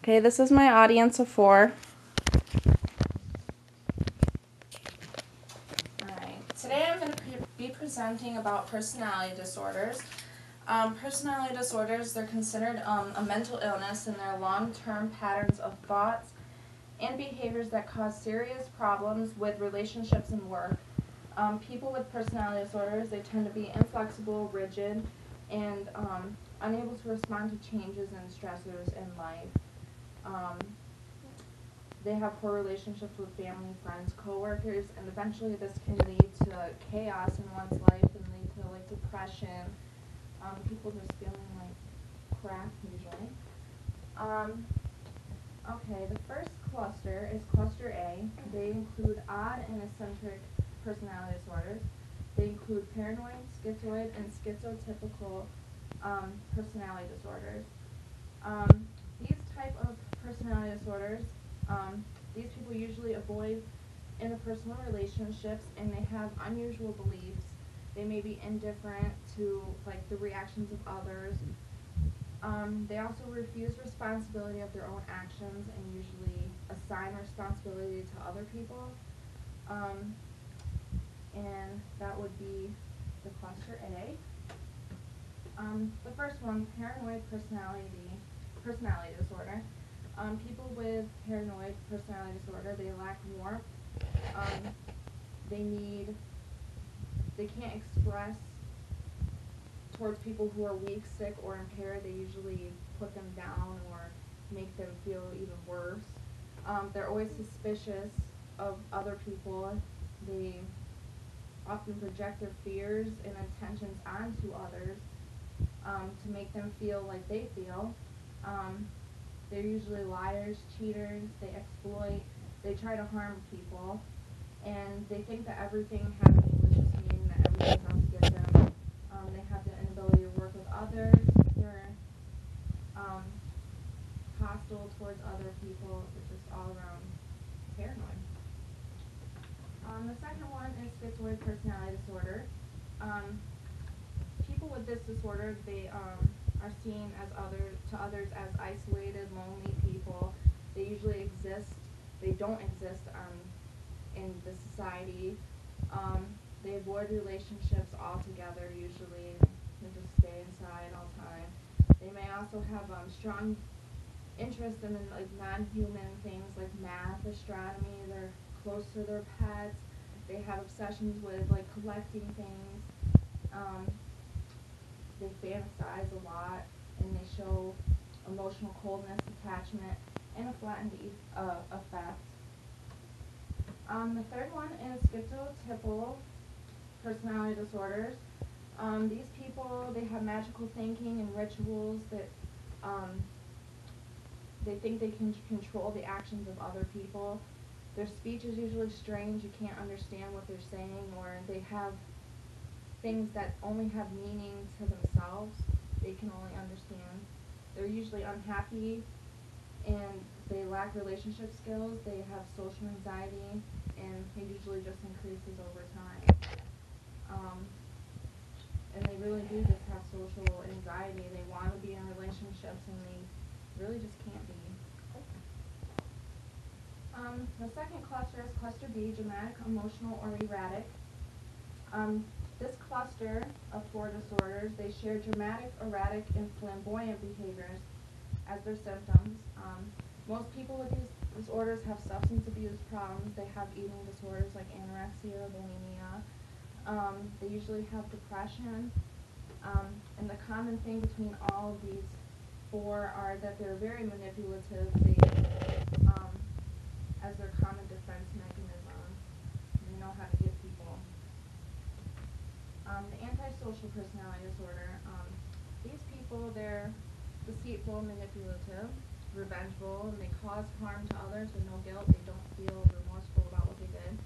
Okay, this is my audience of 4. Alright, today I'm going to be presenting about personality disorders. Personality disorders, they're considered a mental illness, and they're long-term patterns of thoughts and behaviors that cause serious problems with relationships and work. People with personality disorders, they tend to be inflexible, rigid, and unable to respond to changes and stressors in life. They have poor relationships with family, friends, coworkers, and eventually this can lead to chaos in one's life and lead to like depression. People just feeling like crap usually. Okay, the first cluster is cluster A. They include odd and eccentric personality disorders. They include paranoid, schizoid, and schizotypical personality disorders. These type of personality disorders, these people usually avoid interpersonal relationships, and they have unusual beliefs. They may be indifferent to like the reactions of others. They also refuse responsibility of their own actions and usually assign responsibility to other people. And that would be the cluster A. The first one, paranoid personality disorder. People with paranoid personality disorder, they lack warmth. They can't express towards people who are weak, sick, or impaired. They usually put them down or make them feel even worse. They're always suspicious of other people. They often project their fears and intentions onto others to make them feel like they feel. They're usually liars, cheaters, they exploit, they try to harm people, and they think that everything has a malicious meaning, that everything's out to get them. They have the inability to work with others. They're hostile towards other people. They're just all around paranoid. The second one is schizoid personality disorder. People with this disorder, they are seen to others as isolated, lonely people. They usually exist. They don't exist in the society. They avoid relationships altogether. Usually, they just stay inside all the time. They may also have strong interest in like non-human things like math, astronomy. They're close to their pets. They have obsessions with like collecting things. They fantasize a lot, and they show emotional coldness, detachment, and a flattened effect. The third one is schizotypal personality disorders. These people, they have magical thinking and rituals that they think they can control the actions of other people. Their speech is usually strange. You can't understand what they're saying, or they have things that only have meaning to themselves. They can only understand. They're usually unhappy, and they lack relationship skills. They have social anxiety, and it usually just increases over time. And they really do just have social anxiety. They want to be in relationships, and they really just can't be. The second cluster is cluster B, dramatic, emotional, or erratic. This cluster of 4 disorders, they share dramatic, erratic, and flamboyant behaviors as their symptoms. Most people with these disorders have substance abuse problems. They have eating disorders like anorexia or bulimia. They usually have depression. And the common thing between all of these 4 are that they're very manipulative. They, as their common defense mechanism, they know how to get people. The antisocial personality disorder, these people, they're deceitful, manipulative, revengeful, and they cause harm to others with no guilt. They don't feel remorseful about what they did.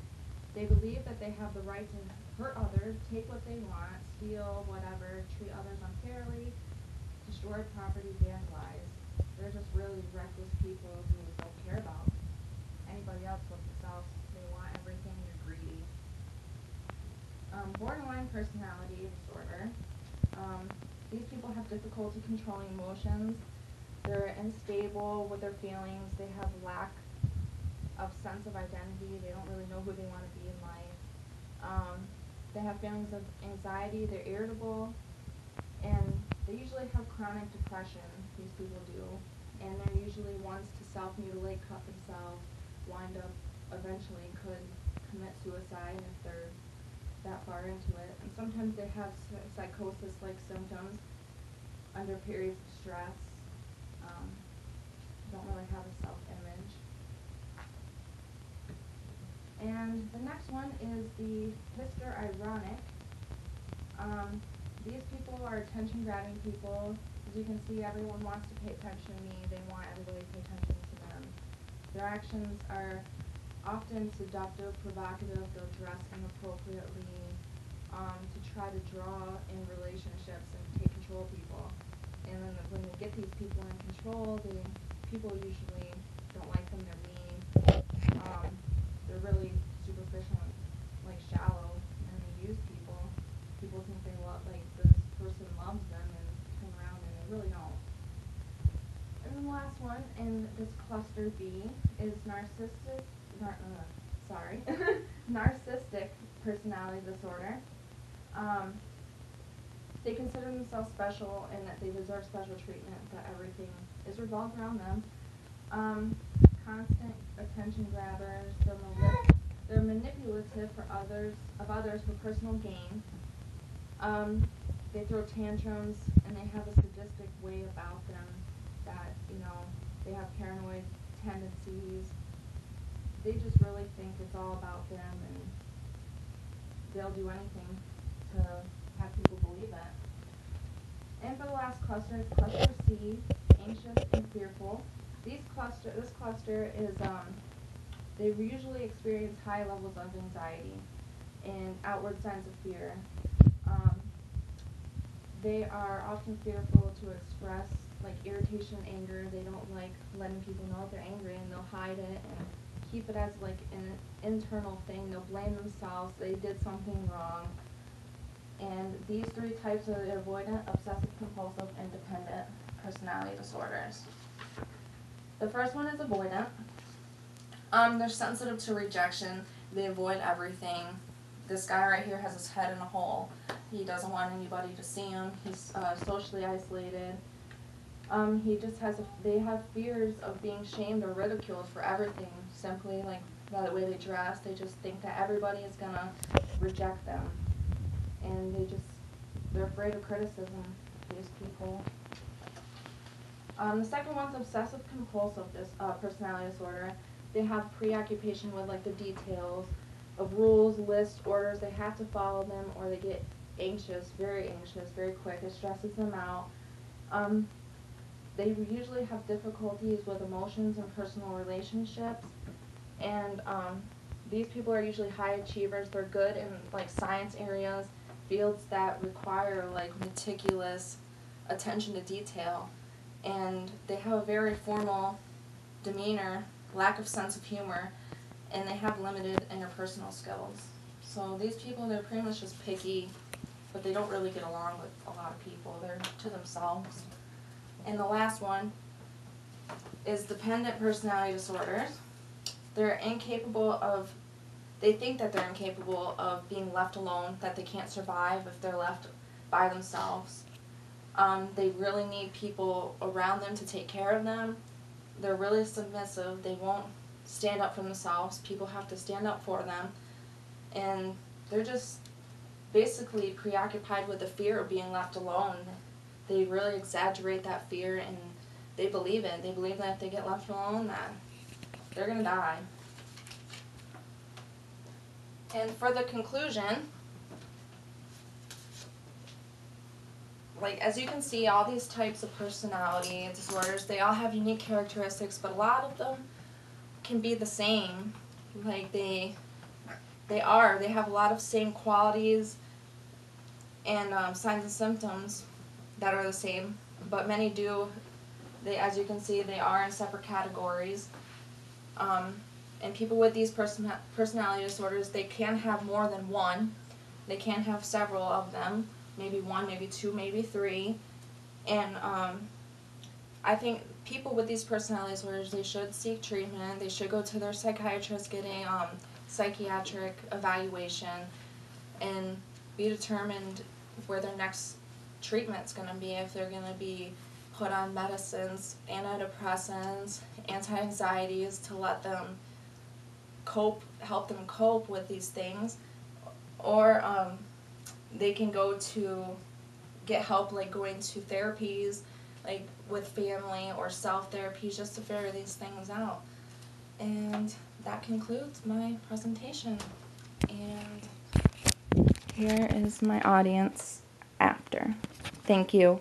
They believe that they have the right to hurt others, take what they want, steal whatever, treat others unfairly, destroy property, vandalize. They're just really reckless people who don't care about anybody else but themselves. They want everything. They're greedy. Borderline personality disorder. These people have difficulty controlling emotions. They're unstable with their feelings. They have lack of sense of identity. They don't really know who they want to be in life. They have feelings of anxiety. They're irritable, and they usually have chronic depression. These people do, and they're usually ones to self-mutilate, cut themselves, wind up eventually could commit suicide if they're that far into it. And sometimes they have psychosis-like symptoms under periods of stress. Um, don't really have a self-image. And the next one is the histrionic. These people are attention-grabbing people. As you can see, everyone wants to pay attention to me. They want everybody to pay attention to them. Their actions are often seductive, provocative. They'll dress inappropriately to try to draw in relationships and take control of people. And then when they get these people in control, people usually don't like them. They're mean. They're really superficial and like shallow, and they use people. People think they love, like this person loves them, and turn around and they really don't. And then the last one in this cluster B is narcissistic personality disorder. They consider themselves special and that they deserve special treatment, that everything is revolved around them. Constant attention grabbers. They're manipulative for others for personal gain. They throw tantrums, and they have a sadistic way about them that, they have paranoid tendencies. They just really think it's all about them, and they'll do anything to have people believe it. And for the last cluster, it's cluster C, anxious and fearful. This cluster is, they usually experience high levels of anxiety and outward signs of fear. They are often fearful to express like irritation and anger. They don't like letting people know if they're angry, and they'll hide it and keep it as like an internal thing. They'll blame themselves. They did something wrong. And these three types are the avoidant, obsessive compulsive, and dependent personality disorders. The first one is avoidant. They're sensitive to rejection. They avoid everything. This guy right here has his head in a hole. He doesn't want anybody to see him. He's socially isolated. They have fears of being shamed or ridiculed for everything, simply like by the way they dress. They just think that everybody is gonna reject them. And they're afraid of criticism, these people. The second one's obsessive compulsive personality disorder. They have preoccupation with like the details of rules, lists, orders. They have to follow them, or they get anxious, very quick. It stresses them out. They usually have difficulties with emotions and personal relationships, and these people are usually high achievers. They're good in like science areas, fields that require like meticulous attention to detail, and they have a very formal demeanor, lack of sense of humor, and they have limited interpersonal skills. So these people, they're pretty much just picky, but they don't really get along with a lot of people. They're to themselves. And the last one is dependent personality disorders. They think that they're incapable of being left alone, that they can't survive if they're left by themselves. They really need people around them to take care of them. They're really submissive. They won't stand up for themselves. People have to stand up for them. And they're just basically preoccupied with the fear of being left alone. They really exaggerate that fear, and they believe it. They believe that if they get left alone, that they're going to die. And for the conclusion, like as you can see, all these types of personality disorders, they all have unique characteristics, but a lot of them can be the same. Like they have a lot of same qualities and signs and symptoms that are the same, but many do. As you can see, they are in separate categories. And people with these personality disorders, they can have more than one. They can have several of them, maybe one, maybe two, maybe three. And I think people with these personality disorders, they should seek treatment. They should go to their psychiatrist, getting psychiatric evaluation, and be determined where their next treatment's going to be, if they're going to be put on medicines, antidepressants, anti-anxieties to let them help them cope with these things, or they can go to get help, like going to therapies, like with family or self-therapies, just to figure these things out. And that concludes my presentation. And here is my audience after. Thank you.